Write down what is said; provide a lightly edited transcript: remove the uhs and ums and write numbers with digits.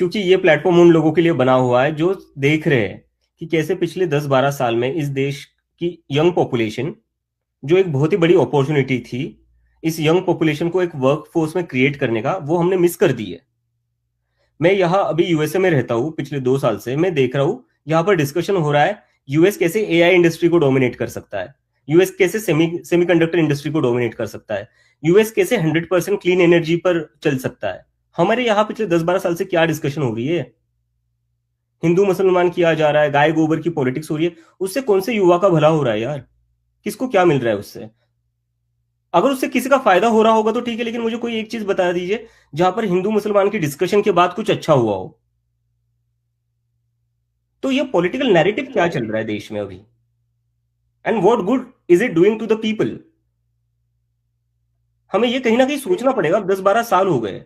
क्योंकि ये प्लेटफॉर्म उन लोगों के लिए बना हुआ है जो देख रहे हैं कि कैसे पिछले 10-12 साल में इस देश की यंग पॉपुलेशन, जो एक बहुत ही बड़ी अपॉर्चुनिटी थी इस यंग पॉपुलेशन को एक वर्क फोर्स में क्रिएट करने का, वो हमने मिस कर दी है। मैं यहाँ अभी यूएसए में रहता हूँ, पिछले 2 साल से मैं देख रहा हूँ यहाँ पर डिस्कशन हो रहा है यूएस कैसे एआई इंडस्ट्री को डोमिनेट कर सकता है, यूएस कैसे सेमीकंडक्टर इंडस्ट्री को डोमिनेट कर सकता है, यूएस कैसे 100% क्लीन एनर्जी पर चल सकता है। हमारे यहाँ पिछले 10-12 साल से क्या डिस्कशन हो रही है? हिंदू मुसलमान किया जा रहा है, गाय गोबर की पॉलिटिक्स हो रही है। उससे कौन से युवा का भला हो रहा है यार? किसको क्या मिल रहा है उससे? अगर उससे किसी का फायदा हो रहा होगा तो ठीक है, लेकिन मुझे कोई एक चीज बता दीजिए जहां पर हिंदू मुसलमान की डिस्कशन के बाद कुछ अच्छा हुआ हो। तो ये पॉलिटिकल नैरेटिव क्या चल रहा है देश में अभी? And what good is it doing to the people? हमें ये कहीं ना कहीं सोचना पड़ेगा। अब 10-12 साल हो गए,